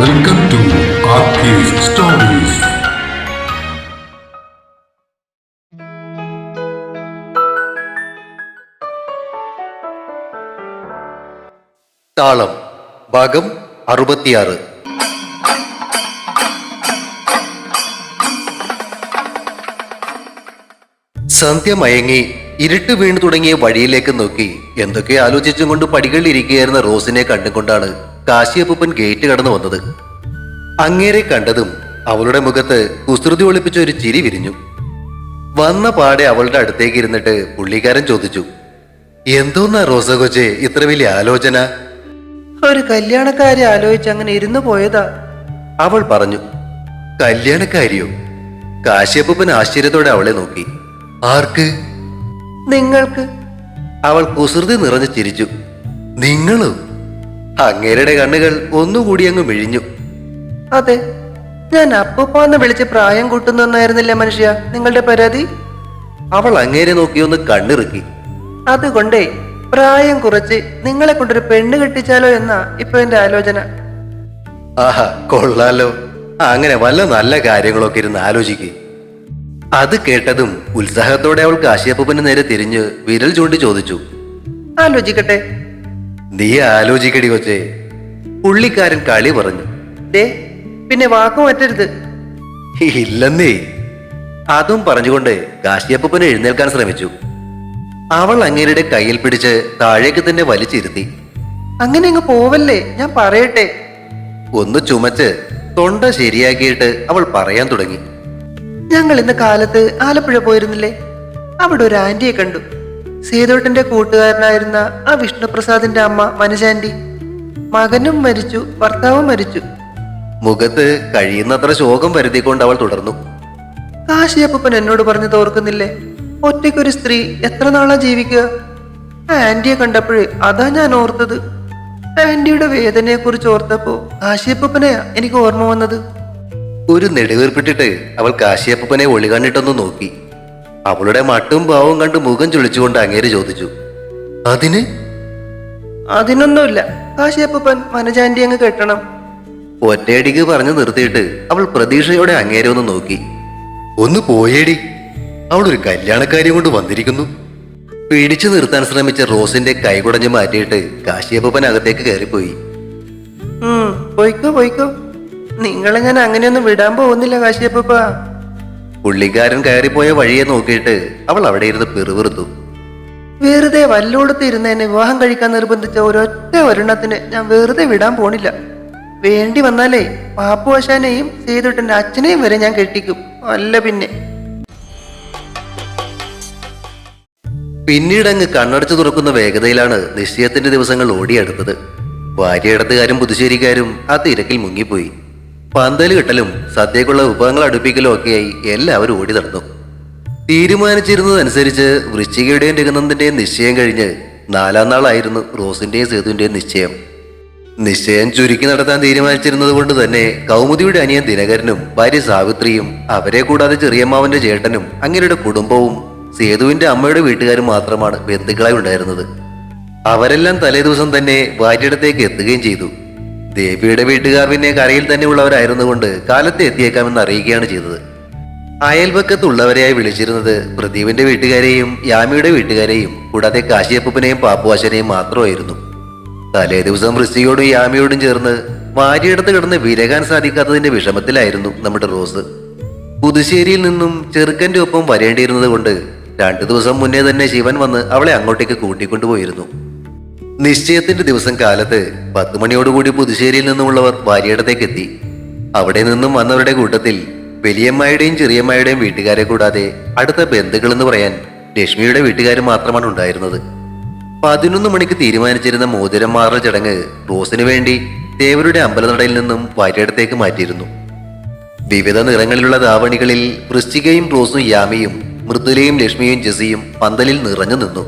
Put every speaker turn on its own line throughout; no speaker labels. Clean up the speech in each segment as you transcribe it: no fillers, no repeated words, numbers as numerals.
Welcome to Arcade Stories.
താളം ഭാഗം 66. സന്ധ്യ മയങ്ങി ഇരുട്ട് വീണു തുടങ്ങിയ വഴിയിലേക്ക് നോക്കി എന്തൊക്കെ ആലോചിച്ചും കൊണ്ട് പടികളിൽ ഇരിക്കുകയായിരുന്ന റോസിനെ കണ്ടുകൊണ്ടാണ് കാശിയപ്പൂപ്പൻ ഗേറ്റ് കടന്നു വന്നത്. അങ്ങേരെ കണ്ടതും അവളുടെ മുഖത്ത് കുസൃതി ഒളിപ്പിച്ച ഒരു ചിരി വിരിഞ്ഞു. വന്ന പാടെ അവളുടെ അടുത്തേക്ക് ഇരുന്നിട്ട് പുള്ളിക്കാരൻ ചോദിച്ചു, എന്തോന്നാ റോസ കൊച്ചെ ഇത്ര വലിയ ആലോചന?
ഒരു കല്യാണക്കാരെ ആലോചിച്ച് അങ്ങനെ ഇരുന്നു പോയതാ.
അവൾ പറഞ്ഞു. കല്യാണക്കാരിയോ? കാശിയപ്പൂപ്പൻ ആശ്ചര്യത്തോടെ അവളെ നോക്കി. ആർക്ക്?
നിങ്ങൾക്ക്.
അവൾ കുസൃതി നിറഞ്ഞു ചിരിച്ചു. നിങ്ങളോ? അങ്ങേരുടെ കണ്ണുകൾ ഒന്നുകൂടി അങ്ങ് മിഴിഞ്ഞു.
അതെ, ഞാൻ അപ്പൂപ്പാന്ന് വിളിച്ച് പ്രായം കൂട്ടുന്നു എന്നായിരുന്നില്ലേ മനുഷ്യ നിങ്ങളുടെ പരാതി?
അവൾ അങ്ങേരെ നോക്കി ഒന്ന് കണ്ണിറുക്കി.
അതുകൊണ്ടേ പ്രായം കുറച്ച് നിങ്ങളെ കൊണ്ടൊരു പെണ്ണ് കെട്ടിച്ചാലോ എന്നാ ഇപ്പൊ എന്റെ ആലോചന.
ആഹാ, കൊള്ളാലോ. അങ്ങനെ വല്ല നല്ല കാര്യങ്ങളൊക്കെ ഇരുന്ന് ആലോചിക്കേ. അത് കേട്ടതും ഉത്സാഹത്തോടെ അവൾ കാശിയപ്പൂപ്പന് നേരെ തിരിഞ്ഞ് വിരൽ ചൂണ്ടി ചോദിച്ചു,
ആലോചിക്കട്ടെ?
നീ ആലോചിക്കടി കൊച്ചേ. പുള്ളിക്കാരൻ കളി പറഞ്ഞു.
ദേ, പിന്നെ വാക്കു മാറ്റരുത്.
ഇല്ലെന്നേ. അതും പറഞ്ഞുകൊണ്ട് കാശിയപ്പൂപ്പന് എഴുന്നേൽക്കാൻ ശ്രമിച്ചു. അവൾ അങ്ങേരുടെ കയ്യിൽ പിടിച്ച് താഴേക്ക് തന്നെ വലിച്ചിരുത്തി.
അങ്ങനെ അങ്ങ് പോവല്ലേ, ഞാൻ പറയട്ടെ.
ഒന്ന് ചുമച്ച് തൊണ്ട ശരിയാക്കിയിട്ട് അവൾ പറയാൻ തുടങ്ങി.
ഞങ്ങൾ ഇന്ന് കാലത്ത് ആലപ്പുഴ പോയിരുന്നില്ലേ? അവിടെ ഒരു ആന്റിയെ കണ്ടു. സേതോട്ടന്റെ കൂട്ടുകാരനായിരുന്ന ആ വിഷ്ണുപ്രസാദിന്റെ അമ്മ മനശാന്റി. മകനും മരിച്ചു, ഭർത്താവും മരിച്ചു.
മുഖത്ത് കഴിയുന്നത്ര ശോകം വരുത്തിക്കൊണ്ട് അവൾ തുടർന്നു.
കാശിയപ്പൂപ്പൻ എന്നോട് പറഞ്ഞത് ഓർക്കുന്നില്ലേ? ഒറ്റയ്ക്കൊരു സ്ത്രീ എത്ര നാളാ ജീവിക്കുക? ആ ആന്റിയെ കണ്ടപ്പോഴേ അതാ ഞാൻ ഓർത്തത്. ആന്റിയുടെ വേദനയെ കുറിച്ച് ഓർത്തപ്പോ കാശിയപ്പൂപ്പനെയാ എനിക്ക് ഓർമ്മ വന്നത്.
ഒരു നെടുവീർപ്പിട്ടിട്ട് അവൾ കാശിയപ്പൂപ്പനെ ഒളികണ്ണിട്ടൊന്ന് നോക്കി. അവളുടെ മട്ടും ഭാവവും കണ്ട് മുഖം ചുളിച്ചുകൊണ്ട് അങ്ങേര് ചോദിച്ചു, അതിന്?
അതിനൊന്നുമില്ല, കാശിയപ്പൂപ്പൻ മനജാന്റി അങ്ങ് കെട്ടണം.
ഒറ്റയടിക്ക് പറഞ്ഞു നിർത്തിയിട്ട് അവൾ പ്രതീക്ഷയോടെ അങ്ങേരെ ഒന്ന് നോക്കി. ഒന്ന് പോയേടി, അവളൊരു കല്യാണക്കാരി കൊണ്ട് വന്നിരിക്കുന്നു. പിടിച്ചു നിർത്താൻ ശ്രമിച്ച റോസിന്റെ കൈ കുടഞ്ഞു മാറ്റിയിട്ട് കാശിയപ്പൂപ്പൻ അകത്തേക്ക് കയറിപ്പോയി.
പോയിക്കോ പോയിക്കോ, നിങ്ങളെ ഞാൻ അങ്ങനെയൊന്നും വിടാൻ പോകുന്നില്ല കാശിയപ്പൂപ്പ.
പുള്ളിക്കാരൻ കയറിപ്പോയ വഴിയെ നോക്കിയിട്ട് അവൾ അവിടെ ഇരുന്ന് പിറുപിറുത്തു.
വെറുതെ വല്ലോടത്ത് ഇരുന്ന് എന്നെ വിവാഹം കഴിക്കാൻ നിർബന്ധിച്ച ഒരൊറ്റ ഒരെണ്ണത്തിന് ഞാൻ വെറുതെ വിടാൻ പോണില്ല. വേണ്ടി വന്നാലേ പാപ്പുവശാനെയും സേതുട്ടന്റെ അച്ഛനെയും വരെ ഞാൻ കെട്ടിക്കും. അല്ല പിന്നെ.
പിന്നീടങ്ങ് കണ്ണടച്ചു തുറക്കുന്ന വേഗതയിലാണ് നിശ്ചയത്തിന്റെ ദിവസങ്ങൾ ഓടിയെടുത്തത്. ഭാര്യയിടത്തുകാരും പുതുശ്ശേരിക്കാരും ആ തിരക്കിൽ മുങ്ങിപ്പോയി. പന്തല് കെട്ടലും സദ്യക്കുള്ള വിഭവങ്ങൾ അടുപ്പിക്കലും ഒക്കെയായി എല്ലാവരും ഓടി നടന്നു. തീരുമാനിച്ചിരുന്നതനുസരിച്ച് വൃശ്ചികയുടെയും രഘുനന്ദന്റെയും നിശ്ചയം കഴിഞ്ഞ് 4-ാം നാളായിരുന്നു റോസിന്റെയും സേതുവിന്റെയും നിശ്ചയം. നിശ്ചയം ചുരുക്കി നടത്താൻ തീരുമാനിച്ചിരുന്നത് കൊണ്ട് തന്നെ കൗമുദിയുടെ അനിയൻ ദിനകരനും ഭാര്യ സാവിത്രിയും അവരെ കൂടാതെ ചെറിയമ്മാവന്റെ ചേട്ടനും അങ്ങേരുടെ കുടുംബവും സേതുവിന്റെ അമ്മയുടെ വീട്ടുകാരും മാത്രമാണ് ബന്ധുക്കളായി ഉണ്ടായിരുന്നത്. അവരെല്ലാം തലേ ദിവസം തന്നെ ഭാര്യയിടത്തേക്ക് എത്തുകയും ചെയ്തു. ദേവിയുടെ വീട്ടുകാർ പിന്നെ കരയിൽ തന്നെ ഉള്ളവരായിരുന്നു കൊണ്ട് കാലത്ത് എത്തിയേക്കാമെന്ന് അറിയിക്കുകയാണ് ചെയ്തത്. അയൽപക്കത്തുള്ളവരെയായി വിളിച്ചിരുന്നത് പ്രദീപിന്റെ വീട്ടുകാരെയും യാമിയുടെ വീട്ടുകാരെയും കൂടാതെ കാശിയപ്പൂപ്പനെയും പാപ്പുവാശനെയും മാത്രമായിരുന്നു. തലേ ദിവസം വൃശ്ചിയോടും യാമിയോടും ചേർന്ന് ഭാര്യയിടത്ത് കിടന്ന് വിരകാൻ സാധിക്കാത്തതിന്റെ വിഷമത്തിലായിരുന്നു നമ്മുടെ റോസ്. പുതുശ്ശേരിയിൽ നിന്നും ചെറുക്കന്റെ ഒപ്പം വരേണ്ടിയിരുന്നത് കൊണ്ട് 2 ദിവസം മുന്നേ തന്നെ ശിവൻ വന്ന് അവളെ അങ്ങോട്ടേക്ക് കൂട്ടിക്കൊണ്ടുപോയിരുന്നു. നിശ്ചയത്തിന്റെ ദിവസം കാലത്ത് 10 മണിയോടുകൂടി പുതുശ്ശേരിയിൽ നിന്നുമുള്ളവർ ഭാര്യയിടത്തേക്ക് എത്തി. അവിടെ നിന്നും വന്നവരുടെ കൂട്ടത്തിൽ വലിയമ്മയുടെയും ചെറിയമ്മയുടെയും വീട്ടുകാരെ കൂടാതെ അടുത്ത ബന്ധുക്കളെന്ന് പറയാൻ ലക്ഷ്മിയുടെ വീട്ടുകാർ മാത്രമാണ് ഉണ്ടായിരുന്നത്. 11 മണിക്ക് തീരുമാനിച്ചിരുന്ന മോതിരം മാറൽ ചടങ്ങ് റോസിന് വേണ്ടി ദേവരുടെ അമ്പലനടയിൽ നിന്നും ഭാര്യയിടത്തേക്ക് മാറ്റിയിരുന്നു. വിവിധ നിറങ്ങളിലുള്ള ധാവണികളിൽ വൃശ്ചികയും റോസും യാമിയും മൃദുലയും ലക്ഷ്മിയും ജെസിയും പന്തലിൽ നിറഞ്ഞു നിന്നു.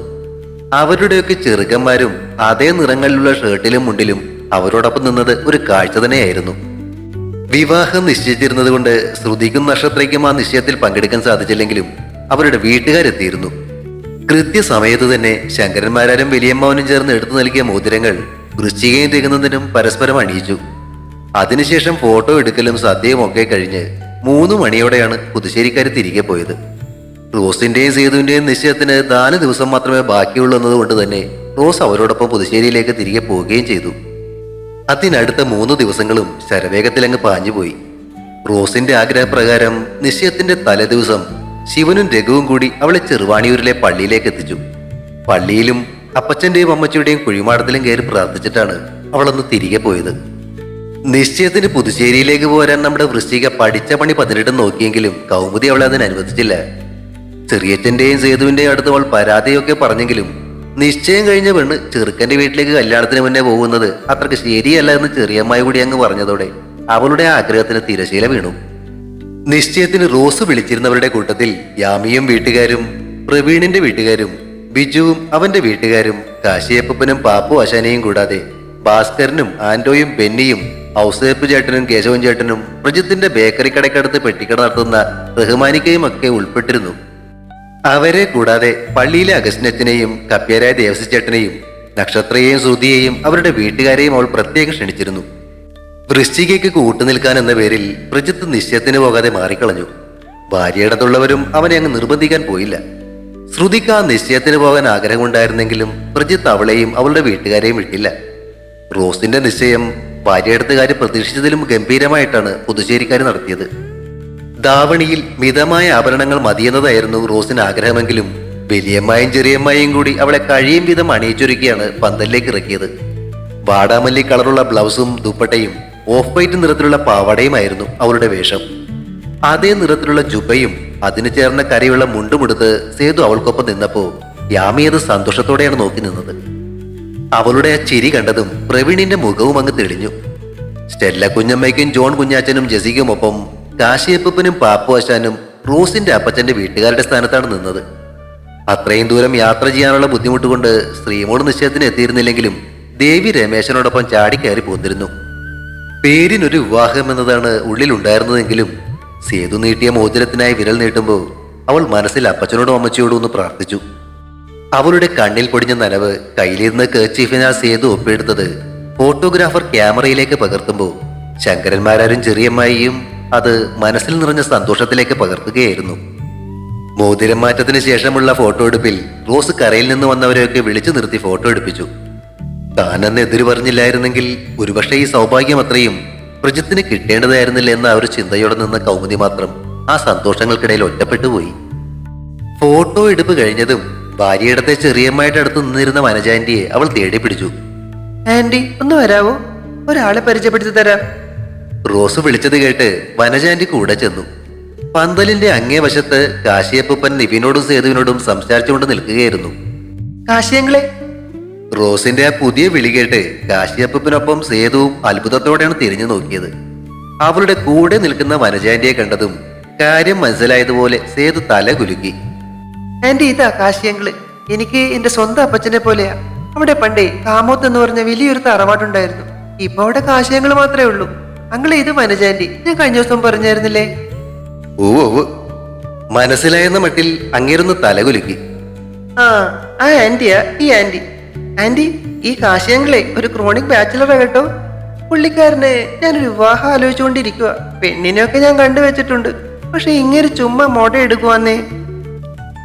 അവരുടെയൊക്കെ ചെറുക്കന്മാരും അതേ നിറങ്ങളിലുള്ള ഷർട്ടിലും മുണ്ടിലും അവരോടൊപ്പം നിന്നത് ഒരു കാഴ്ച തന്നെയായിരുന്നു. വിവാഹം നിശ്ചയിച്ചിരുന്നത് കൊണ്ട് ശ്രുതിക്കും നക്ഷത്രയ്ക്കും ആ നിശ്ചയത്തിൽ പങ്കെടുക്കാൻ സാധിച്ചില്ലെങ്കിലും അവരുടെ വീട്ടുകാരെത്തിയിരുന്നു. കൃത്യസമയത്ത് തന്നെ ശങ്കരന്മാരും വലിയമ്മാവനും ചേർന്ന് എടുത്തു നൽകിയ മോതിരങ്ങൾ വൃശ്ചികയും രഘുനന്ദനും പരസ്പരം അണിയിച്ചു. അതിനുശേഷം ഫോട്ടോ എടുക്കലും സദ്യയും ഒക്കെ കഴിഞ്ഞ് 3 മണിയോടെയാണ് പുതുശ്ശേരിക്കാർ തിരികെ പോയത്. റോസിന്റെയും സേതുവിന്റെയും നിശ്ചയത്തിന് 4 ദിവസം മാത്രമേ ബാക്കിയുള്ളൂ എന്നതുകൊണ്ട് തന്നെ റോസ് അവരോടൊപ്പം പുതുശ്ശേരിയിലേക്ക് തിരികെ പോവുകയും ചെയ്തു. അതിനടുത്ത 3 ദിവസങ്ങളും ശരവേഗത്തിലങ്ങ് പാഞ്ഞുപോയി. റോസിന്റെ ആഗ്രഹപ്രകാരം നിശ്ചയത്തിന്റെ തലേദിവസം ശിവനും രഘുവും കൂടി അവളെ ചെറുവാണിയൂരിലെ പള്ളിയിലേക്ക് എത്തിച്ചു. പള്ളിയിലും അപ്പച്ചന്റെയും അമ്മച്ചിയുടെയും കുഴിമാടത്തിലും കയറി പ്രാർത്ഥിച്ചിട്ടാണ് അവളൊന്ന് തിരികെ പോയത്. നിശ്ചയത്തിന് പുതുശ്ശേരിയിലേക്ക് പോരാൻ നമ്മുടെ വൃശ്ചിക പഠിച്ച പണി 18 നോക്കിയെങ്കിലും കൗമുദി അവളെ അതിന് അനുവദിച്ചില്ല. ചെറിയച്ഛന്റെയും സേതുവിന്റെയും അടുത്ത് അവൾ പരാതിയൊക്കെ പറഞ്ഞെങ്കിലും നിശ്ചയം കഴിഞ്ഞ പെണ്ണ് ചെറുക്കന്റെ വീട്ടിലേക്ക് കല്യാണത്തിന് മുന്നേ പോകുന്നത് അത്രക്ക് ശരിയല്ല എന്ന് ചെറിയമ്മായി കൂടി അങ്ങ് പറഞ്ഞതോടെ അവളുടെ ആഗ്രഹത്തിന് തിരശീല വീണു. നിശ്ചയത്തിന് റോസ് വിളിച്ചിരുന്നവരുടെ കൂട്ടത്തിൽ യാമിയും വീട്ടുകാരും, പ്രവീണിന്റെ വീട്ടുകാരും, ബിജുവും അവന്റെ വീട്ടുകാരും, കാശിയപ്പനും പാപ്പു ആശാനെയും കൂടാതെ ഭാസ്കരനും ആന്റോയും ബെന്നിയും ഔസേപ്പ് ചേട്ടനും കേശവൻ ചേട്ടനും പ്രജിത്തിന്റെ ബേക്കറി കടക്കടുത്ത് പെട്ടിക്കട നടത്തുന്ന റഹ്മാനിക്കയും ഒക്കെ ഉൾപ്പെട്ടിരുന്നു. അവരെ കൂടാതെ പള്ളിയിലെ അഗസ്റ്റിനച്ചനെയും കപ്പ്യാരായ ദേവസ്വചേട്ടനെയും നക്ഷത്രയെയും ശ്രുതിയെയും അവരുടെ വീട്ടുകാരെയും അവൾ പ്രത്യേകം ക്ഷണിച്ചിരുന്നു. വൃശ്ചികയ്ക്ക് കൂട്ടുനിൽക്കാൻ എന്ന പേരിൽ പ്രജിത്ത് നിശ്ചയത്തിന് പോകാതെ മാറിക്കളഞ്ഞു. ഭാര്യയിടത്തുള്ളവരും അവനെ അങ്ങ് നിർബന്ധിക്കാൻ പോയില്ല. ശ്രുതിക്ക് ആ നിശ്ചയത്തിന് പോകാൻ ആഗ്രഹമുണ്ടായിരുന്നെങ്കിലും പ്രജിത്ത് അവളെയും അവളുടെ വീട്ടുകാരെയും വിട്ടില്ല. റോസിന്റെ നിശ്ചയം ഭാര്യയെടുത്തുകാർ പ്രതീക്ഷിച്ചതിലും ഗംഭീരമായിട്ടാണ് പുതുശ്ശേരിക്കാർ നടത്തിയത്. ധാവണിയിൽ മിതമായ ആഭരണങ്ങൾ മതിയെന്നതായിരുന്നു റോസിന് ആഗ്രഹമെങ്കിലും വലിയമ്മായും ചെറിയമ്മായും കൂടി അവളെ കഴിയും വിധം അണിയിച്ചൊരുക്കിയാണ് പന്തലിലേക്ക് ഇറക്കിയത്. വാടാമല്ലി കളറുള്ള ബ്ലൗസും ദുപ്പട്ടയും ഓഫ് വൈറ്റ് നിറത്തിലുള്ള പാവാടയുമായിരുന്നു അവളുടെ വേഷം. അതേ നിറത്തിലുള്ള ജുബയും അതിന് ചേർന്ന കരയുള്ള മുണ്ടുമെടുത്ത് സേതു അവൾക്കൊപ്പം നിന്നപ്പോ യാമി അത് സന്തോഷത്തോടെയാണ് നോക്കി നിന്നത്. അവളുടെ ആ ചിരി കണ്ടതും പ്രവീണിന്റെ മുഖവും അങ്ങ് തെളിഞ്ഞു. സ്റ്റെല്ല കുഞ്ഞമ്മയ്ക്കും ജോൺ കുഞ്ഞാച്ചനും ജെസിക്കുമൊപ്പം കാശിയപ്പനും പാപ്പു ആശാനും റോസിന്റെ അപ്പച്ചന്റെ വീട്ടുകാരുടെ സ്ഥാനത്താണ് നിന്നത്. അത്രയും ദൂരം യാത്ര ചെയ്യാനുള്ള ബുദ്ധിമുട്ട് കൊണ്ട് ശ്രീമോള് നിശ്ചയത്തിന് എത്തിയിരുന്നില്ലെങ്കിലും ദേവി രമേശനോടൊപ്പം ചാടിക്കയറി പോന്നിരുന്നു. പേരിനൊരു വിവാഹം എന്നതാണ് ഉള്ളിലുണ്ടായിരുന്നതെങ്കിലും സേതു നീട്ടിയ മോതിരത്തിനായി വിരൽ നീട്ടുമ്പോൾ അവൾ മനസ്സിൽ അപ്പച്ചനോടും അമ്മച്ചിയോടും ഒന്ന് പ്രാർത്ഥിച്ചു. അവളുടെ കണ്ണിൽ പൊടിഞ്ഞ നനവ് കയ്യിലിരുന്ന് കേച്ചീഫിനാൽ സേതു ഒപ്പിയെടുത്തത് ഫോട്ടോഗ്രാഫർ ക്യാമറയിലേക്ക് പകർത്തുമ്പോൾ ശങ്കരന്മാരും ചെറിയമ്മായിയും അത് മനസ്സിൽ നിറഞ്ഞ സന്തോഷത്തിലേക്ക് പകർത്തുകയായിരുന്നു. മോതിരം മാറ്റത്തിന് ശേഷമുള്ള ഫോട്ടോ എടുപ്പിൽ റോസ് കരയിൽ നിന്ന് വന്നവരെയൊക്കെ വിളിച്ചു നിർത്തി ഫോട്ടോ എടുപ്പിച്ചു. താനെന്ന് എതിര് പറഞ്ഞില്ലായിരുന്നെങ്കിൽ ഒരുപക്ഷെ ഈ സൗഭാഗ്യം അത്രയും പ്രജിത്തിന് കിട്ടേണ്ടതായിരുന്നില്ല എന്ന ഒരു ചിന്തയോടെ നിന്ന കൗമുദി മാത്രം ആ സന്തോഷങ്ങൾക്കിടയിൽ ഒറ്റപ്പെട്ടുപോയി. ഫോട്ടോ എടുപ്പ് കഴിഞ്ഞതും ഭാര്യയിടത്തെ ചെറിയമ്മായിട്ട് അടുത്ത് നിന്നിരുന്ന വനജാന്റിയെ അവൾ തേടി പിടിച്ചു.
ആന്റി ഒന്ന് വരാവോ, ഒരാളെ പരിചയപ്പെടുത്തി തരാം.
റോസ് വിളിച്ചത് കേട്ട് വനജാന്റി കൂടെ ചെന്നു. പന്തലിന്റെ അങ്ങേ വശത്ത് കാശിയപ്പൻ നിവിനോടും സേതുവിനോടും സംസാരിച്ചുകൊണ്ട് നിൽക്കുകയായിരുന്നു.
കാശിയങ്ങളെ.
റോസിന്റെ ആ പുതിയ വിളി കേട്ട് കാശിയപ്പനൊപ്പം സേതുവും അത്ഭുതത്തോടെയാണ് തിരിഞ്ഞു നോക്കിയത്. അവളുടെ കൂടെ നിൽക്കുന്ന വനജാന്റിയെ കണ്ടതും കാര്യം മനസ്സിലായതുപോലെ സേതു തല കുലുക്കി.
ആന്റി ഇതാ കാശിയങ്ങള്. എനിക്ക് എന്റെ സ്വന്തം അപ്പച്ചനെ പോലെയാ. അവിടെ പണ്ടേ കാമോത്ത് എന്ന് പറഞ്ഞ വലിയൊരു തറവാട്ടുണ്ടായിരുന്നു. ഇപ്പൊ അവിടെ കാശിയങ്ങള് മാത്രമേ ഉള്ളൂ. അങ്ങളെ ഇത് വനജാന്റി, ഞാൻ കഴിഞ്ഞ ദിവസം പറഞ്ഞായിരുന്നില്ലേ?
ഓ മനസ്സിലായെന്ന മട്ടിൽ അങ്ങേരൊന്ന് തലകുലുക്കി.
ആ ആന്റിയാ ഈ ആന്റി. ആന്റി, ഈ കാശിയങ്ങളെ ഒരു ക്രോണിക് ബാച്ചിലറാ കേട്ടോ. പുള്ളിക്കാരനെ ഞാനൊരു വിവാഹം ആലോചിച്ചുകൊണ്ടിരിക്കുക. പെണ്ണിനെയൊക്കെ ഞാൻ കണ്ടുവച്ചിട്ടുണ്ട്. പക്ഷെ ഇങ്ങനെ ചുമ്മാ മോഡ എടുക്കുവാന്നേ.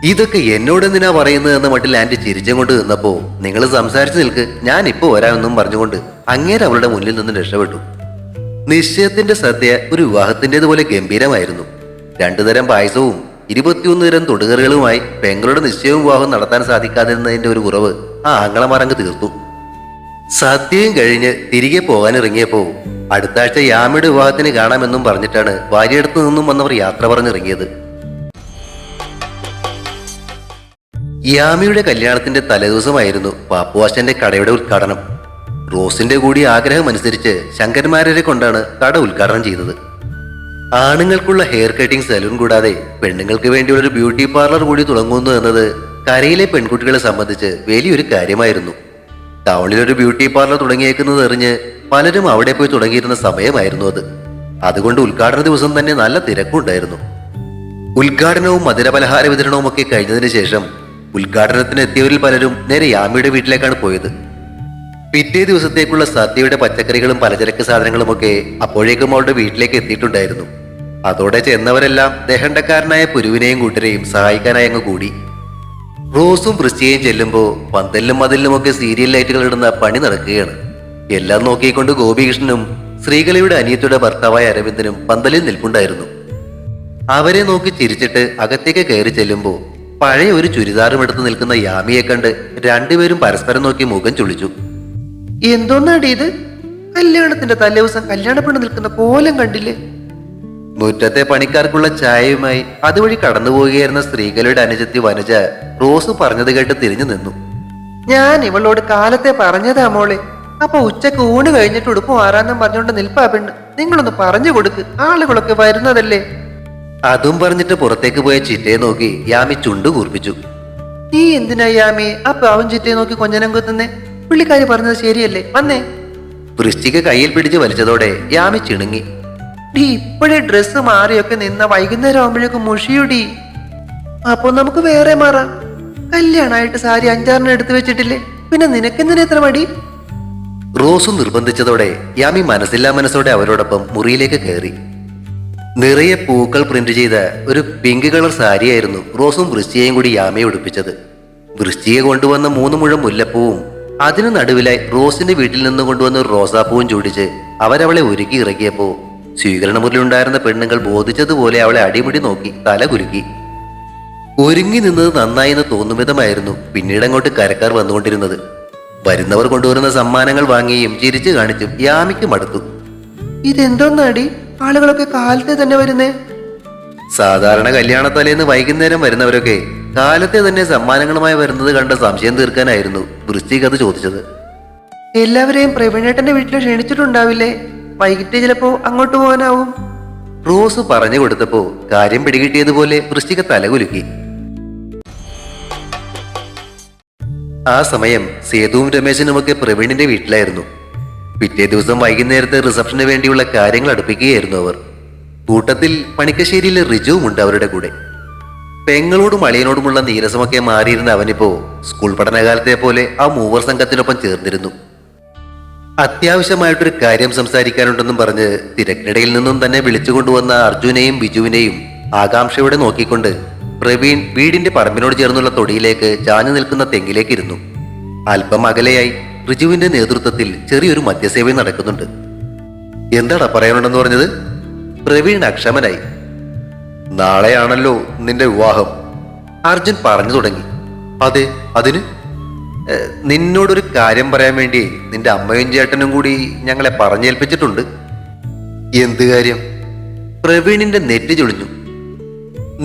ഇതൊക്കെ എന്നോടെന്തിനാ പറയുന്നത് എന്ന മട്ടിൽ ആന്റി ചിരിച്ചും കൊണ്ട് നിന്നപ്പോ നിങ്ങൾ സംസാരിച്ചു നിൽക്ക്, ഞാൻ ഇപ്പൊ വരാമെന്നും പറഞ്ഞുകൊണ്ട് അങ്ങേര് അവളുടെ മുന്നിൽ നിന്ന് രക്ഷപ്പെട്ടു. നിശ്ചയത്തിന്റെ സദ്യ ഒരു വിവാഹത്തിൻ്റെതുപോലെ ഗംഭീരമായിരുന്നു. 2 തരം പായസവും 21 തരം തൊടുകറികളുമായി പെങ്ങളുടെ നിശ്ചയവും വിവാഹം നടത്താൻ സാധിക്കാതിരുന്നതിന്റെ ഒരു കുറവ് ആ ആങ്ങളമാരങ്ങ് തീർത്തു. സദ്യയും കഴിഞ്ഞ് തിരികെ പോകാനിറങ്ങിയപ്പോ അടുത്ത ആഴ്ച യാമിയുടെ വിവാഹത്തിന് കാണാമെന്നും പറഞ്ഞിട്ടാണ് ഭാര്യയടുത്ത് നിന്നും വന്നവർ യാത്ര പറഞ്ഞിറങ്ങിയത്. യാമിയുടെ കല്യാണത്തിന്റെ തലേദിവസമായിരുന്നു പാപ്പുവാശന്റെ കടയുടെ ഉദ്ഘാടനം. റോസിന്റെ കൂടി ആഗ്രഹമനുസരിച്ച് ശങ്കരന്മാരെ കൊണ്ടാണ് കട ഉദ്ഘാടനം ചെയ്തത്. ആണുങ്ങൾക്കുള്ള ഹെയർ കട്ടിംഗ് സലൂൺ കൂടാതെ പെണ്ണുങ്ങൾക്ക് വേണ്ടിയുള്ള ഒരു ബ്യൂട്ടി പാർലർ കൂടി തുടങ്ങുന്നു എന്നത് കരയിലെ പെൺകുട്ടികളെ സംബന്ധിച്ച് വലിയൊരു കാര്യമായിരുന്നു. ടൗണിലൊരു ബ്യൂട്ടി പാർലർ തുടങ്ങിയേക്കുന്നത് എറിഞ്ഞ് പലരും അവിടെ പോയി തുടങ്ങിയിരുന്ന സമയമായിരുന്നു അത്. അതുകൊണ്ട് ഉദ്ഘാടന ദിവസം തന്നെ നല്ല തിരക്കുണ്ടായിരുന്നു. ഉദ്ഘാടനവും മധുരപലഹാര വിതരണവും ഒക്കെ കഴിഞ്ഞതിന് ശേഷം ഉദ്ഘാടനത്തിന് എത്തിയവരിൽ പലരും നേരെ യാമിയുടെ വീട്ടിലേക്കാണ് പോയത്. പിറ്റേ ദിവസത്തേക്കുള്ള സദ്യയുടെ പച്ചക്കറികളും പലചരക്ക് സാധനങ്ങളുമൊക്കെ അപ്പോഴേക്കും അവളുടെ വീട്ടിലേക്ക് എത്തിയിട്ടുണ്ടായിരുന്നു. അതോടെ ചെന്നവരെല്ലാം ദഹണ്ടക്കാരനായ പുരുവിനെയും കൂട്ടരെയും സഹായിക്കാനായി അങ്ങ് കൂടി. റോസും വൃശ്ചികയും ചെല്ലുമ്പോ പന്തലിലും മതിലിലുമൊക്കെ സീരിയൽ ലൈറ്റുകൾ ഇടുന്ന പണി നടക്കുകയാണ്. എല്ലാം നോക്കിക്കൊണ്ട് ഗോപികൃഷ്ണനും ശ്രീകലയുടെ അനിയത്തിയുടെ ഭർത്താവായ അരവിന്ദനും പന്തലിൽ നിൽപ്പുണ്ടായിരുന്നു. അവരെ നോക്കി ചിരിച്ചിട്ട് അകത്തേക്ക് കയറി ചെല്ലുമ്പോ പഴയ ഒരു ചുരിദാറും എടുത്ത് നിൽക്കുന്ന യാമിയെ കണ്ട് രണ്ടുപേരും പരസ്പരം നോക്കി മുഖം ചുളിച്ചു.
എന്തോന്നാടി ഇത്? കല്യാണത്തിന്റെ തലേദിവസം കല്യാണ പെണ്ണ് നിൽക്കുന്ന കോലം കണ്ടില്ലേ?
മുറ്റത്തെ പണിക്കാർക്കുള്ള ചായയുമായി അതുവഴി കടന്നുപോവുകയായിരുന്ന ശ്രീകലയുടെ അനുജത്തി വനജ റോസ് പറഞ്ഞത് കേട്ട് തിരിഞ്ഞു നിന്നു.
ഞാൻ ഇവളോട് കാലത്തെ പറഞ്ഞതാ മോളെ. അപ്പൊ ഉച്ചക്ക് ഊണ് കഴിഞ്ഞിട്ട് ഉടുപ്പ് മാറാന്നും പറഞ്ഞുകൊണ്ട് നിൽപ്പാ പെണ്ണ്. നിങ്ങളൊന്ന് പറഞ്ഞു കൊടുക്ക്, ആളുകളൊക്കെ വരുന്നതല്ലേ.
അതും പറഞ്ഞിട്ട് പുറത്തേക്ക് പോയ ചിറ്റയെ നോക്കി യാമി ചുണ്ടു കൂർപ്പിച്ചു.
നീ എന്തിനാ യാമി ആ പാവം ചിറ്റയെ നോക്കി കൊഞ്ഞനം കുത്തുന്നേ? പുള്ളിക്കാരി പറഞ്ഞത് ശരിയല്ലേ, വന്നേ.
വൃശ്ചിക കയ്യിൽ പിടിച്ച് വലിച്ചതോടെ യാമി ചിണുങ്ങി.
ഡീ ഇപ്പോഴേ ഡ്രസ്സ് മാറിയൊക്കെ നിന്ന വൈകുന്നേരം ആകുമ്പോഴേക്കും മുഷിയുടി. അപ്പൊ നമുക്ക് വേറെ മാറാം. കല്യാണമായിട്ട് സാരി 5-6 എടുത്തു വെച്ചിട്ടില്ലേ, പിന്നെ നിനക്കെന്തിനാ എത്ര മടി?
റോസും നിർബന്ധിച്ചതോടെ യാമി മനസ്സില്ലാ മനസ്സോടെ അവരോടൊപ്പം മുറിയിലേക്ക് കയറി. നിറയെ പൂക്കൾ പ്രിന്റ് ചെയ്ത ഒരു പിങ്ക് കളർ സാരിയായിരുന്നു റോസും വൃശ്ചികയും കൂടി യാമയെ ഉടുപ്പിച്ചത്. വൃശ്ചിക കൊണ്ടുവന്ന 3 മുഴം മുല്ലപ്പൂവും അതിനു നടുവിലായി റോസിന്റെ വീട്ടിൽ നിന്ന് കൊണ്ടുവന്ന ഒരു റോസാപ്പൂവും ചൂടിച്ച് അവരവളെ ഒരുക്കി ഇറക്കിയപ്പോ സ്വീകരണ മുറിയിലുണ്ടായിരുന്ന പെണ്ണുങ്ങൾ ബോധിച്ചതുപോലെ അവളെ അടിമുടി നോക്കി തല കുലുക്കി. ഒരുങ്ങി നിന്നത് നന്നായി എന്ന് തോന്നും വിധമായിരുന്നു പിന്നീട് അങ്ങോട്ട് കരക്കാർ വന്നുകൊണ്ടിരുന്നത്. വരുന്നവർ കൊണ്ടുവരുന്ന സമ്മാനങ്ങൾ വാങ്ങിയും ചിരിച്ചു കാണിച്ചും യാമിക്ക് മടുത്തു.
ഇതെന്തോന്നാടി, ആളുകളൊക്കെ കാലത്തെ തന്നെ വരുന്നേ?
സാധാരണ കല്യാണത്തലേന്ന് വൈകുന്നേരം വരുന്നവരൊക്കെ കാലത്തെ തന്നെ സമ്മാനങ്ങളുമായി വരുന്നത് കണ്ട സംശയം തീർക്കാനായിരുന്നു വൃശ്ചിക അത് ചോദിച്ചത്.
എല്ലാവരെയും പ്രവീണേട്ടന്റെ വീട്ടിൽ ക്ഷണിച്ചിട്ടുണ്ടാവില്ലേ? വൈകിട്ട് ചിലപ്പോ അങ്ങോട്ട് പോകാനാവും.
റോസ് പറഞ്ഞു കൊടുത്തപ്പോ കാര്യം പിടികിട്ടിയതുപോലെ വൃശ്ചിക തലകുലുക്കി. ആ സമയം സേതുവും രമേശനുമൊക്കെ പ്രവീണിന്റെ വീട്ടിലായിരുന്നു. പിറ്റേ ദിവസം വൈകുന്നേരത്തെ റിസപ്ഷന് വേണ്ടിയുള്ള കാര്യങ്ങൾ അടുപ്പിക്കുകയായിരുന്നു അവർ. കൂട്ടത്തിൽ പണിക്കശ്ശേരിയിലെ റിജുവുമുണ്ട് അവരുടെ കൂടെ. പെങ്ങളോടും അളിയനോടുമുള്ള നീരസമൊക്കെ മാറിയിരുന്ന അവനിപ്പോ സ്കൂൾ പഠനകാലത്തെ പോലെ ആ മൂവർ സംഘത്തിനൊപ്പം ചേർന്നിരുന്നു. അത്യാവശ്യമായിട്ടൊരു കാര്യം സംസാരിക്കാനുണ്ടെന്നും പറഞ്ഞ് തിരക്കിനിടയിൽ നിന്നും തന്നെ വിളിച്ചുകൊണ്ടുവന്ന അർജുനെയും ബിജുവിനെയും ആകാംക്ഷയോടെ നോക്കിക്കൊണ്ട് പ്രവീൺ വീടിന്റെ പറമ്പിനോട് ചേർന്നുള്ള തൊടിയിലേക്ക് ചാഞ്ഞു നിൽക്കുന്ന തെങ്ങിലേക്ക് ഇരുന്നു. അല്പം അകലെയായി റിജുവിന്റെ നേതൃത്വത്തിൽ ചെറിയൊരു മദ്യസേവയും നടക്കുന്നുണ്ട്. എന്താടാ പറയാനുണ്ടെന്ന് പറഞ്ഞത്? പ്രവീൺ അക്ഷമനായി. നാളെയാണല്ലോ നിന്റെ വിവാഹം, അർജുൻ പറഞ്ഞു തുടങ്ങി. അതെ, അതിന്? നിന്നോടൊരു കാര്യം പറയാൻ വേണ്ടി നിന്റെ അമ്മയും ചേട്ടനും കൂടി ഞങ്ങളെ പറഞ്ഞേൽപ്പിച്ചിട്ടുണ്ട്. എന്ത് കാര്യം? പ്രവീണിന്റെ നെറ്റി ചൊളിഞ്ഞു.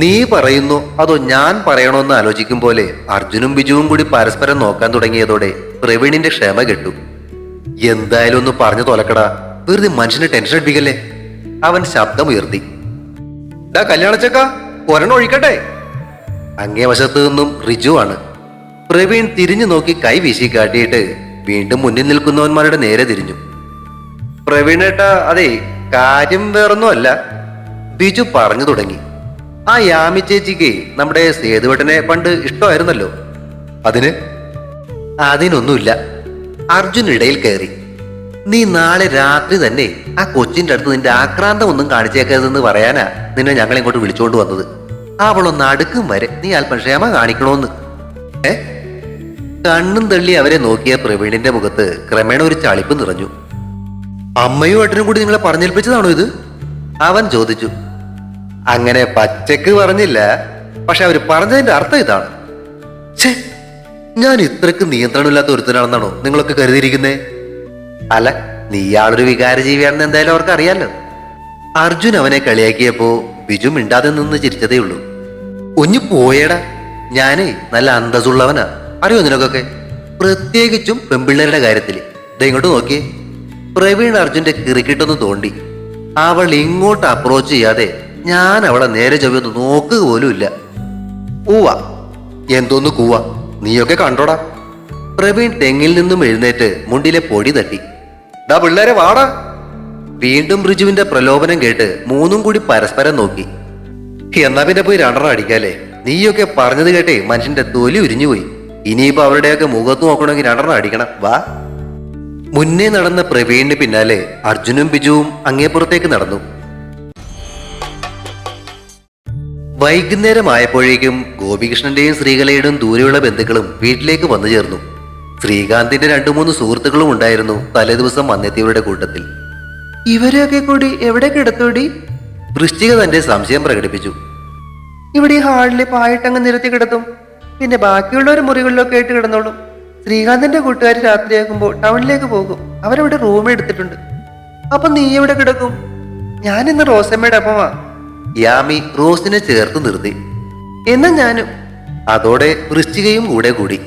നീ പറയുന്നു അതോ ഞാൻ പറയണോന്ന് ആലോചിക്കും പോലെ അർജുനും ബിജുവും കൂടി പരസ്പരം നോക്കാൻ തുടങ്ങിയതോടെ പ്രവീണിന്റെ ക്ഷമ കെട്ടു. എന്തായാലും ഒന്ന് പറഞ്ഞു തോലക്കടാ, വെറുതെ മനുഷ്യനെ ടെൻഷൻ അടിപ്പിക്കല്ലേ. അവൻ ശബ്ദമുയർത്തി. ഡാ കല്യാണച്ചക്ക, ഒരെണ്ണം ഒഴിക്കട്ടെ. അങ്ങേ വശത്തു നിന്നും റിജു ആണ്. പ്രവീൺ തിരിഞ്ഞു നോക്കി കൈ വീശി കാട്ടിയിട്ട് വീണ്ടും മുന്നിൽ നിൽക്കുന്നവന്മാരുടെ നേരെ തിരിഞ്ഞു. പ്രവീണേട്ടാ, അതെ, കാര്യം വേറൊന്നും അല്ല. ബിജു പറഞ്ഞു തുടങ്ങി. ആ യാമി ചേച്ചിക്ക് നമ്മുടെ സേതുവേട്ടനെ പണ്ട് ഇഷ്ടമായിരുന്നല്ലോ. അതിനൊന്നുമില്ല. അർജുൻ ഇടയിൽ കയറി. നീ നാളെ രാത്രി തന്നെ ആ കൊച്ചിന്റെ അടുത്ത് നിന്റെ ആക്രാന്തം ഒന്നും കാണിച്ചേക്കരുതെന്ന് പറയാനാ നിന്നെ ഞങ്ങൾ ഇങ്ങോട്ട് വിളിച്ചുകൊണ്ട് വന്നത്. അവളൊന്ന് അടുക്കും വരെ നീ അല്പം ക്ഷമ കാണിക്കണോന്ന്. കണ്ണും തള്ളി അവരെ നോക്കിയ പ്രവീണിന്റെ മുഖത്ത് ക്രമേണ ഒരു ചളിപ്പ് നിറഞ്ഞു. അമ്മയും ഏട്ടനും കൂടി നിങ്ങളെ പറഞ്ഞേൽപ്പിച്ചതാണോ ഇത്? അവൻ ചോദിച്ചു. അങ്ങനെ പച്ചക്ക് പറഞ്ഞില്ല, പക്ഷെ അവര് പറഞ്ഞതിന്റെ അർത്ഥം ഇതാണ്. ഛേ, ഞാൻ ഇത്രക്ക് നിയന്ത്രണമില്ലാത്ത ഒരുത്തനാണെന്നാണോ നിങ്ങളൊക്കെ കരുതിയിരിക്കുന്നേ? അല്ല, നീയാളൊരു വികാരജീവിയാണെന്ന് എന്തായാലും അവർക്ക് അറിയാലോ. അർജുൻ അവനെ കളിയാക്കിയപ്പോ ബിജു മിണ്ടാതെ നിന്ന് ചിരിച്ചതേ ഉള്ളൂ. ഒഞ്ഞു പോയേടാ, ഞാനേ നല്ല അന്തസ്സുള്ളവനാ, അറിയോ നിനക്കൊക്കെ, പ്രത്യേകിച്ചും പെൺപിള്ളേരുടെ കാര്യത്തില്. ദേ ഇങ്ങോട്ട് നോക്കിയേ. പ്രവീൺ അർജുന്റെ കിറിക്കിട്ടൊന്ന് തോണ്ടി. അവൾ ഇങ്ങോട്ട് അപ്രോച്ച് ചെയ്യാതെ ഞാൻ അവളെ നേരെ ചൊവ്വൊന്ന് നോക്കുക പോലും ഇല്ല. കൂവാ, എന്തോന്ന് കൂവാ, നീയൊക്കെ കണ്ടോടാ. പ്രവീൺ തെങ്ങിൽ നിന്നും എഴുന്നേറ്റ് മുണ്ടിലെ പൊടി തട്ടി. ഡാ പിള്ളേരെ വാടാ. വീണ്ടും റിജുവിന്റെ പ്രലോഭനം കേട്ട് മൂന്നും കൂടി പരസ്പരം നോക്കി. എന്നാ പിന്നെ പോയി 2 അടിക്കാല്ലേ. നീയൊക്കെ പറഞ്ഞത് കേട്ടേ മനുഷ്യന്റെ തൊലി ഉരിഞ്ഞുപോയി. ഇനിയിപ്പോ അവരുടെയൊക്കെ മുഖത്ത് നോക്കണമെങ്കിൽ 2 അടിക്കണം. വാ. മുന്നേ നടന്ന പ്രവീണിന് പിന്നാലെ അർജുനും ബിജുവും അങ്ങേപ്പുറത്തേക്ക് നടന്നു. വൈകുന്നേരമായപ്പോഴേക്കും ഗോപികൃഷ്ണന്റെയും ശ്രീകലയുടെയും ദൂരെയുള്ള ബന്ധുക്കളും വീട്ടിലേക്ക് വന്നു ചേർന്നു. ശ്രീകാന്തിന്റെ 2-3 സുഹൃത്തുക്കളും ഉണ്ടായിരുന്നു തലേദിവസം വന്നെത്തിയവരുടെ കൂട്ടത്തിൽ.
ഇവരെയൊക്കെ കൂടി എവിടെ കിടത്തൂടി?
വൃശ്ചിക തന്റെ സംശയം പ്രകടിപ്പിച്ചു.
ഇവിടെ ഈ ഹാളിൽ പായിട്ടങ്ങ് നിരത്തി കിടത്തും. പിന്നെ ബാക്കിയുള്ളവർ മുറികളിലൊക്കെ ആയിട്ട് കിടന്നോളും. ശ്രീകാന്തിന്റെ കൂട്ടുകാർ രാത്രിയാകുമ്പോൾ ടൗണിലേക്ക് പോകും. അവരവിടെ റൂം എടുത്തിട്ടുണ്ട്. അപ്പൊ നീ എവിടെ കിടക്കും? ഞാൻ ഇന്ന് റോസമ്മയുടെ ഒപ്പമാ.
യാമി റോസിനെ ചേർത്ത് നിർത്തി.
എന്നാ ഞാനും.
അതോടെ വൃശ്ചികയും കൂടെ കൂടി.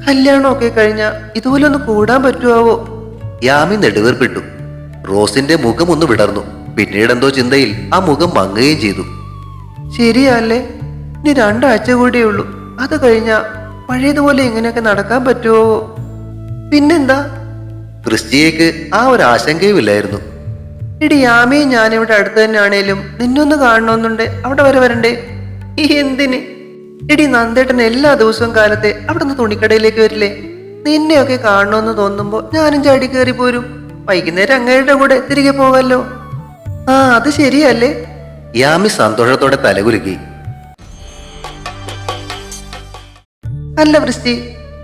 കല്യാണമൊക്കെ കഴിഞ്ഞ ഇതുപോലെ ഒന്ന് കൂടാൻ പറ്റുമാവോ?
യാമി നെടുവേർപ്പെട്ടു. റോസിന്റെ മുഖം ഒന്ന് വിടർന്നു. പിന്നീട് എന്തോ ചിന്തയിൽ ആ മുഖം മങ്ങുകയും ചെയ്തു.
ശരിയല്ലേ, ഇനി 2 ആഴ്ച കൂടിയേ ഉള്ളൂ. അത് കഴിഞ്ഞ പഴയതുപോലെ ഇങ്ങനെയൊക്കെ നടക്കാൻ പറ്റുമോ? പിന്നെന്താ?
വൃശ്ചികയ്ക്ക് ആ ഒരു ആശങ്കയുമില്ലായിരുന്നു.
ഇടി യാമയും ഞാനിവിടെ അടുത്ത് തന്നെ ആണേലും നിന്നൊന്ന് കാണണമെന്നുണ്ട്. അവിടെ വരെ വരണ്ടേ? ഈ എന്തിന്? ഇടി നന്ദേട്ടൻ എല്ലാ ദിവസവും കാലത്തെ അവിടെ നിന്ന് തുണിക്കടയിലേക്ക് വരില്ലേ? നിന്നെയൊക്കെ കാണണമെന്ന് തോന്നുമ്പോ ഞാനും ചാടി കയറി പോരും. വൈകുന്നേരം അങ്ങയുടെ കൂടെ തിരികെ പോകാമല്ലോ. ആ, അത് ശരിയല്ലേ?
യാമി സന്തോഷത്തോടെ തലകുലുക്കി.
അല്ല വൃഷ്ടി,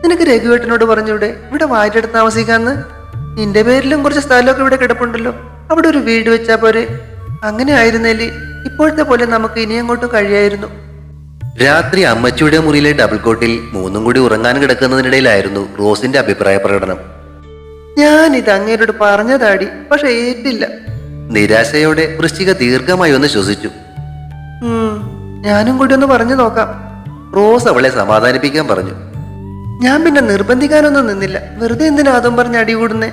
നിനക്ക് രഘുവേട്ടനോട് പറഞ്ഞൂടെ ഇവിടെ വായിട്ടെടുത്ത് താമസിക്കാന്ന്? നിന്റെ പേരിലും കുറച്ച് സ്ഥലമൊക്കെ ഇവിടെ കിടപ്പുണ്ടല്ലോ. അവിടെ ഒരു വീട് വെച്ചാ പോരെ? അങ്ങനെ ആയിരുന്നേല് ഇപ്പോഴത്തെ പോലെ നമുക്ക് ഇനി അങ്ങോട്ടും കഴിയായിരുന്നു.
രാത്രി അമ്മച്ചിയുടെ മുറിയിലെ ഡബിൾ കോട്ടിൽ 3 കൂടി ഉറങ്ങാൻ കിടക്കുന്നതിനിടയിലായിരുന്നു റോസിന്റെ അഭിപ്രായ പ്രകടനം.
ഞാനിത് അങ്ങേരോട് പറഞ്ഞതാടി, പക്ഷെ ഏറ്റില്ല.
നിരാശയോടെ വൃശ്ചിക ദീർഘമായി ഒന്ന് ശ്വസിച്ചു.
ഞാനും കൂടി ഒന്ന് പറഞ്ഞു നോക്കാം.
റോസ് അവളെ സമാധാനിപ്പിക്കാൻ പറഞ്ഞു.
ഞാൻ പിന്നെ നിർബന്ധിക്കാനൊന്നും നിന്നില്ല. വെറുതെ എന്തിനാ അതും പറഞ്ഞ് അടികൂടുന്നേ?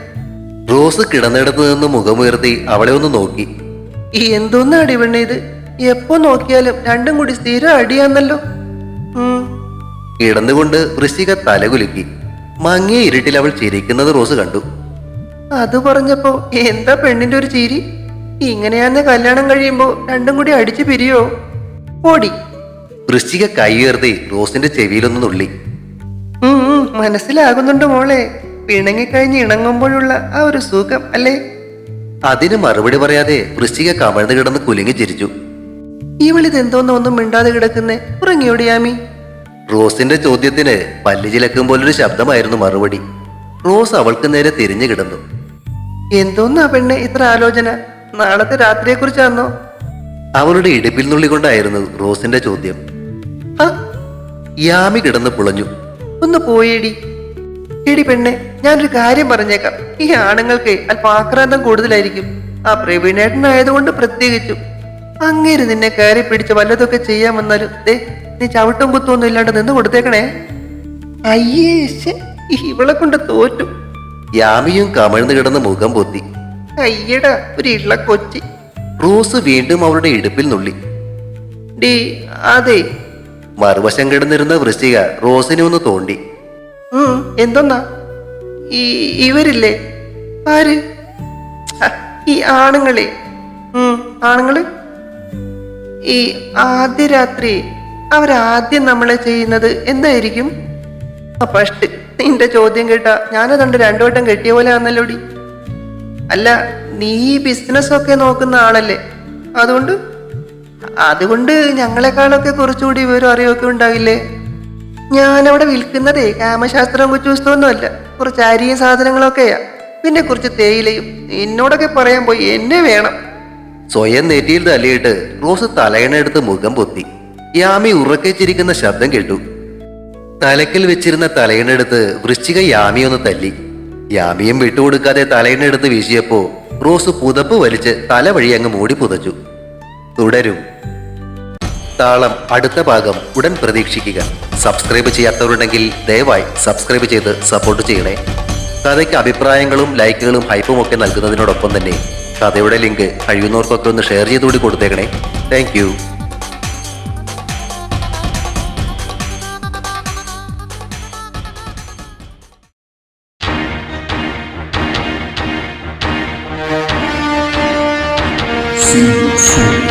റോസ് കിടന്നിടത്ത് നിന്ന് മുഖമുയർത്തി അവളെ ഒന്ന് നോക്കി.
ഈ എന്തോന്ന് അടി പെണ്ണ ഇത്? എപ്പോ നോക്കിയാലും 2 കൂടി സ്ഥിരം അടിയാന്നല്ലോ.
കിടന്നുകൊണ്ട് വൃശ്ചിക തലകുലുക്കി. മങ്ങിയ ഇരുട്ടിൽ അവൾ ചിരിക്കുന്നത് റോസ് കണ്ടു.
അത് പറഞ്ഞപ്പോ എന്താ പെണ്ണിന്റെ ഒരു ചിരി? ഇങ്ങനെയാന്ന് കല്യാണം കഴിയുമ്പോ 2 കൂടി അടിച്ചു പിരിയോ? ഓടി.
വൃശ്ചിക കൈ ഉയർത്തി റോസിന്റെ ചെവിയിലൊന്ന് നുള്ളി.
മനസ്സിലാകുന്നുണ്ട് മോളെ. പിണങ്ങിക്കഴിഞ്ഞ് ഇണങ്ങുമ്പോഴുള്ള ആ ഒരു സുഖം അല്ലേ?
അതിന് മറുപടി പറയാതെ വൃശ്ചിക കമഴ്ന്നു കിടന്ന് കുലുങ്ങി ചിരിച്ചു.
ഇവളിത് എന്തോന്ന് ഒന്നും മിണ്ടാതെ കിടക്കുന്നേ? ഉറങ്ങിയോടിയാമി?
റോസിന്റെ ചോദ്യത്തിന് പല്ല് ചിലക്കും പോലൊരു ശബ്ദമായിരുന്നു മറുപടി. റോസ് അവൾക്ക് നേരെ തിരിഞ്ഞു കിടന്നു.
എന്തോന്നാ പെണ്ണെ ഇത്ര ആലോചന? നാളത്തെ രാത്രിയെ കുറിച്ചാന്നോ?
അവളുടെ ഇടുപ്പിൽ നുള്ളിക്കൊണ്ടായിരുന്നു റോസിന്റെ ചോദ്യം. യാമി കിടന്ന് പുളഞ്ഞു.
ഒന്ന് പോയേടി. എടി പെണ്ണെ, ഞാനൊരു കാര്യം പറഞ്ഞേക്കാം. ഈ ആണുങ്ങൾക്ക് അല്പം ആക്രാന്തം കൂടുതലായിരിക്കും. ആ പ്രവീണേട്ടനായതുകൊണ്ട് പ്രത്യേകിച്ചും. അങ്ങേര് നിന്നെ കയറി പിടിച്ച് വല്ലതൊക്കെ ചെയ്യാൻ വന്നാലും നീ ചവിട്ടും കുത്തൊന്നും ഇല്ലാണ്ട് നിന്ന് കൊടുത്തേക്കണേ. അയ്യേ, ഇവളെ കൊണ്ട് തോറ്റു.
യാമിയും കമഴ്ന്നു കിടന്ന് മുഖം പൊത്തി.
അയ്യടാ, ഒരു ഇള്ള കൊച്ചി.
റോസ് വീണ്ടും അവളുടെ ഇടുപ്പിൽ നുള്ളി.
ഡീ അതെ.
മറുവശം കിടന്നിരുന്ന വൃശ്ചിക റോസിനെ ഒന്ന് തോണ്ടി.
എന്തോന്നാ? ഇവരില്ലേ? ആര്? ഈ ആണുങ്ങളെ. ആണുങ്ങള് ഈ ആദ്യ രാത്രി അവരാദ്യം നമ്മളെ ചെയ്യുന്നത് എന്തായിരിക്കും? ഫസ്റ്റ് നിന്റെ ചോദ്യം കേട്ടാ ഞാനതുകൊണ്ട് 2 വട്ടം കെട്ടിയ പോലെ ആന്നല്ലോടി. അല്ല, നീ ബിസിനസ് ഒക്കെ നോക്കുന്ന ആളല്ലേ. അതുകൊണ്ട് ഞങ്ങളെക്കാളൊക്കെ കുറച്ചുകൂടി വിവരം അറിവൊക്കെ ഉണ്ടാവില്ലേ? ഞാനവിടെ വിൽക്കുന്നതേ കാമശാസ്ത്രം കുച്ചുസ്തമൊന്നും അല്ല. കുറച്ച് അരിയും സാധനങ്ങളൊക്കെയാ. പിന്നെ കുറച്ച് തേയിലയും. എന്നോടൊക്കെ പറയാൻ പോയി എന്നെ വേണം.
സ്വയം നെറ്റിയിൽ തലയിട്ട് റോസ് തലയണെടുത്ത് മുഖം പൊത്തി. യാമി ഉറക്കെ ചിരിക്കുന്ന ശബ്ദം കേട്ടു. തലക്കിൽ വെച്ചിരുന്ന തലയണെടുത്ത് വൃശ്ചിക യാമി ഒന്ന് തല്ലി. യാമിയും വിട്ടുകൊടുക്കാതെ തലയണെടുത്ത് വീശിയപ്പോ റോസ് പുതപ്പ് വലിച്ച് തല വഴി അങ്ങ് മൂടി പുതച്ചു. തുടരും. താളം അടുത്ത ഭാഗം ഉടൻ പ്രതീക്ഷിക്കുക. സബ്സ്ക്രൈബ് ചെയ്യാത്തവരുണ്ടെങ്കിൽ ദയവായി സബ്സ്ക്രൈബ് ചെയ്ത് സപ്പോർട്ട് ചെയ്യണേ. കഥയ്ക്ക് അഭിപ്രായങ്ങളും ലൈക്കുകളും ഹൈപ്പും ഒക്കെ നൽകുന്നതിനോടൊപ്പം തന്നെ കഥയുടെ ലിങ്ക് കഴിയുന്നവർക്കൊക്കെ ഒന്ന് ഷെയർ ചെയ്തുകൂടി കൊടുത്തേക്കണേ. Thank you.
See you soon.